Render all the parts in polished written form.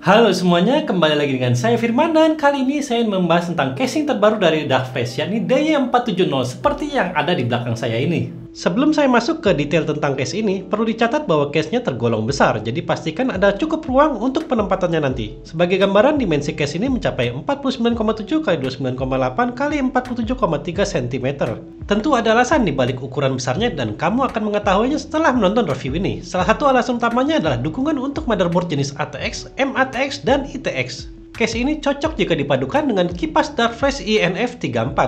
Halo semuanya, kembali lagi dengan saya Firman dan kali ini saya membahas tentang casing terbaru dari Darkfresh yakni DY470 seperti yang ada di belakang saya ini. Sebelum saya masuk ke detail tentang case ini, perlu dicatat bahwa case-nya tergolong besar, jadi pastikan ada cukup ruang untuk penempatannya nanti. Sebagai gambaran, dimensi case ini mencapai 49,7 x 29,8 x 47,3 cm. Tentu ada alasan di balik ukuran besarnya dan kamu akan mengetahuinya setelah menonton review ini. Salah satu alasan utamanya adalah dukungan untuk motherboard jenis ATX, MATX, dan ITX. Case ini cocok jika dipadukan dengan kipas Darkfresh INF34.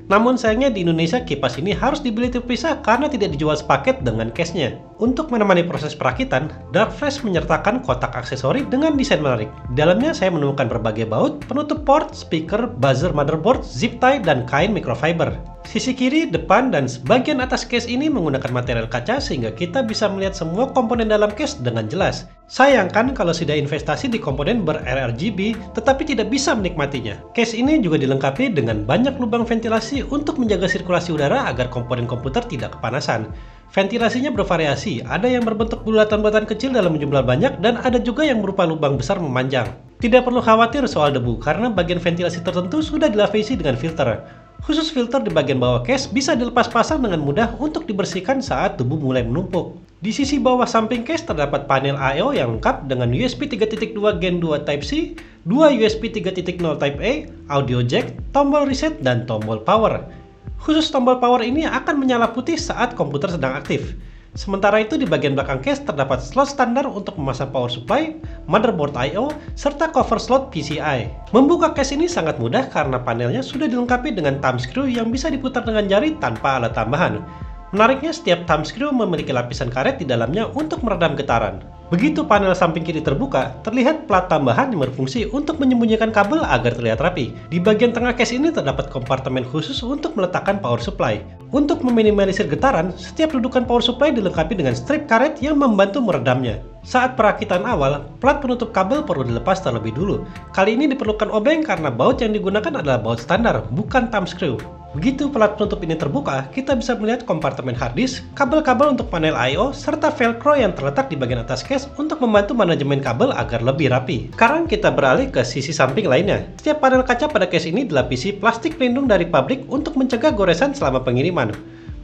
Namun sayangnya di Indonesia kipas ini harus dibeli terpisah karena tidak dijual sepaket dengan case-nya. Untuk menemani proses perakitan, Darkfresh menyertakan kotak aksesori dengan desain menarik. Di dalamnya saya menemukan berbagai baut, penutup port, speaker, buzzer motherboard, zip tie, dan kain microfiber. Sisi kiri, depan, dan sebagian atas case ini menggunakan material kaca sehingga kita bisa melihat semua komponen dalam case dengan jelas. Sayangkan kalau sudah investasi di komponen ber-RGB tetapi tidak bisa menikmatinya. Case ini juga dilengkapi dengan banyak lubang ventilasi untuk menjaga sirkulasi udara agar komponen komputer tidak kepanasan. Ventilasinya bervariasi, ada yang berbentuk bulatan-bulatan kecil dalam jumlah banyak dan ada juga yang berupa lubang besar memanjang. Tidak perlu khawatir soal debu karena bagian ventilasi tertentu sudah dilapisi dengan filter. Khusus filter di bagian bawah case bisa dilepas pasang dengan mudah untuk dibersihkan saat debu mulai menumpuk. Di sisi bawah samping case terdapat panel I/O yang lengkap dengan USB 3.2 Gen 2 Type-C, 2 USB 3.0 Type-A, audio jack, tombol reset, dan tombol power. Khusus tombol power ini akan menyala putih saat komputer sedang aktif. Sementara itu di bagian belakang case terdapat slot standar untuk memasang power supply, motherboard I/O, serta cover slot PCI. Membuka case ini sangat mudah karena panelnya sudah dilengkapi dengan thumb screw yang bisa diputar dengan jari tanpa alat tambahan. Menariknya, setiap thumb screw memiliki lapisan karet di dalamnya untuk meredam getaran. Begitu panel samping kiri terbuka, terlihat plat tambahan yang berfungsi untuk menyembunyikan kabel agar terlihat rapi. Di bagian tengah case ini terdapat kompartemen khusus untuk meletakkan power supply. Untuk meminimalisir getaran, setiap dudukan power supply dilengkapi dengan strip karet yang membantu meredamnya. Saat perakitan awal, plat penutup kabel perlu dilepas terlebih dulu. Kali ini diperlukan obeng karena baut yang digunakan adalah baut standar, bukan thumb screw. Begitu plat penutup ini terbuka, kita bisa melihat kompartemen hard disk, kabel-kabel untuk panel I/O, serta velcro yang terletak di bagian atas case untuk membantu manajemen kabel agar lebih rapi. Sekarang kita beralih ke sisi samping lainnya. Setiap panel kaca pada case ini dilapisi plastik pelindung dari pabrik untuk mencegah goresan selama pengiriman.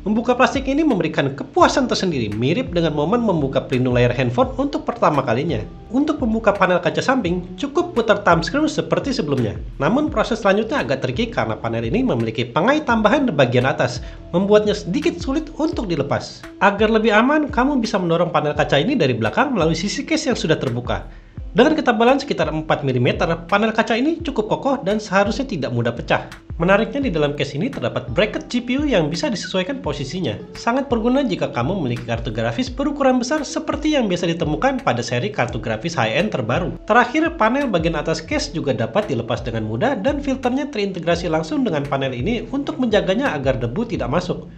Membuka plastik ini memberikan kepuasan tersendiri, mirip dengan momen membuka pelindung layar handphone untuk pertama kalinya. Untuk membuka panel kaca samping, cukup putar thumb screw seperti sebelumnya. Namun proses selanjutnya agak tricky karena panel ini memiliki pengait tambahan di bagian atas, membuatnya sedikit sulit untuk dilepas. Agar lebih aman, kamu bisa mendorong panel kaca ini dari belakang melalui sisi case yang sudah terbuka. Dengan ketebalan sekitar 4 mm, panel kaca ini cukup kokoh dan seharusnya tidak mudah pecah. Menariknya, di dalam case ini terdapat bracket GPU yang bisa disesuaikan posisinya. Sangat berguna jika kamu memiliki kartu grafis berukuran besar seperti yang biasa ditemukan pada seri kartu grafis high-end terbaru. Terakhir, panel bagian atas case juga dapat dilepas dengan mudah dan filternya terintegrasi langsung dengan panel ini untuk menjaganya agar debu tidak masuk.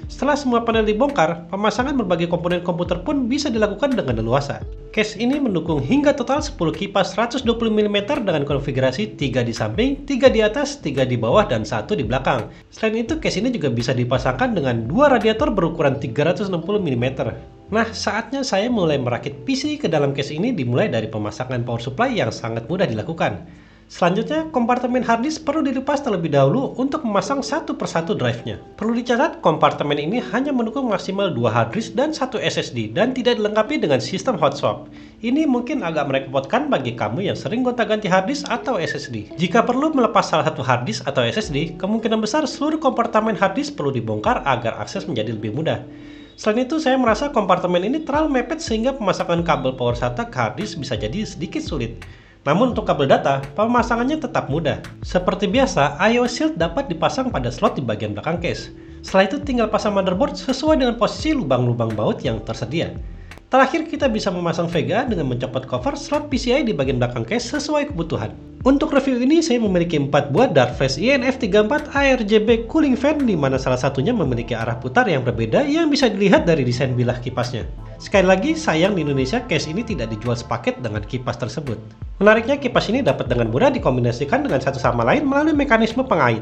Setelah semua panel dibongkar, pemasangan berbagai komponen komputer pun bisa dilakukan dengan leluasa. Case ini mendukung hingga total 10 kipas 120 mm dengan konfigurasi 3 di samping, 3 di atas, 3 di bawah, dan 1 di belakang. Selain itu, case ini juga bisa dipasangkan dengan 2 radiator berukuran 360 mm. Nah, saatnya saya mulai merakit PC ke dalam case ini dimulai dari pemasangan power supply yang sangat mudah dilakukan. Selanjutnya, kompartemen hard disk perlu dilepas terlebih dahulu untuk memasang satu persatu drive-nya. Perlu dicatat, kompartemen ini hanya mendukung maksimal 2 hard disk dan 1 SSD dan tidak dilengkapi dengan sistem hot swap. Ini mungkin agak merepotkan bagi kamu yang sering gonta-ganti hard disk atau SSD. Jika perlu melepas salah satu hard disk atau SSD, kemungkinan besar seluruh kompartemen hard disk perlu dibongkar agar akses menjadi lebih mudah. Selain itu, saya merasa kompartemen ini terlalu mepet sehingga pemasangan kabel power SATA ke hard disk bisa jadi sedikit sulit. Namun untuk kabel data, pemasangannya tetap mudah. Seperti biasa, I/O shield dapat dipasang pada slot di bagian belakang case. Setelah itu tinggal pasang motherboard sesuai dengan posisi lubang-lubang baut yang tersedia. Terakhir, kita bisa memasang VGA dengan mencopot cover slot PCI di bagian belakang case sesuai kebutuhan. Untuk review ini, saya memiliki 4 buah Darkfresh INF34 ARGB cooling fan di mana salah satunya memiliki arah putar yang berbeda yang bisa dilihat dari desain bilah kipasnya. Sekali lagi, sayang di Indonesia case ini tidak dijual sepaket dengan kipas tersebut. Menariknya, kipas ini dapat dengan mudah dikombinasikan dengan satu sama lain melalui mekanisme pengait.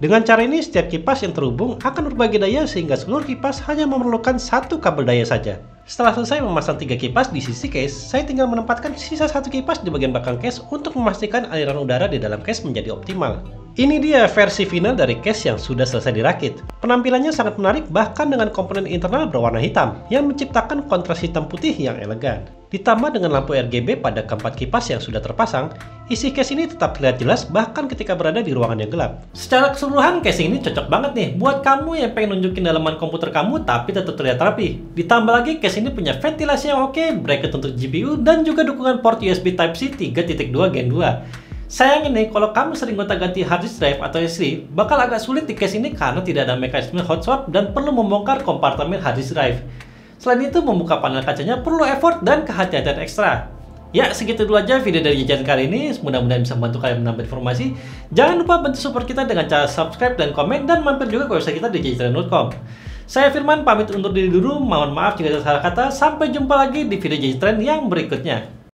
Dengan cara ini, setiap kipas yang terhubung akan berbagi daya sehingga seluruh kipas hanya memerlukan satu kabel daya saja. Setelah selesai memasang 3 kipas di sisi case, saya tinggal menempatkan sisa 1 kipas di bagian belakang case untuk memastikan aliran udara di dalam case menjadi optimal. Ini dia versi final dari case yang sudah selesai dirakit. Penampilannya sangat menarik bahkan dengan komponen internal berwarna hitam yang menciptakan kontras hitam putih yang elegan. Ditambah dengan lampu RGB pada keempat kipas yang sudah terpasang, isi case ini tetap terlihat jelas bahkan ketika berada di ruangan yang gelap. Secara keseluruhan, casing ini cocok banget nih buat kamu yang pengen nunjukin dalaman komputer kamu tapi tetap terlihat rapi. Ditambah lagi, case ini punya ventilasi yang oke, bracket untuk GPU, dan juga dukungan port USB Type-C 3.2 Gen 2. Sayangnya nih, kalau kamu sering gonta-ganti hard disk drive atau SSD, bakal agak sulit di case ini karena tidak ada mekanisme hot swap dan perlu membongkar kompartemen hard disk drive. Selain itu, membuka panel kacanya perlu effort dan kehati-hatian ekstra. Ya, segitu dulu aja video dari jajan kali ini. Mudah-mudahan bisa membantu kalian menambah informasi. Jangan lupa bantu support kita dengan cara subscribe dan komen, dan mampir juga ke website kita di jajantrend.com. Saya Firman, pamit undur diri dulu. Mohon maaf jika ada salah kata. Sampai jumpa lagi di video Jajan Trend yang berikutnya.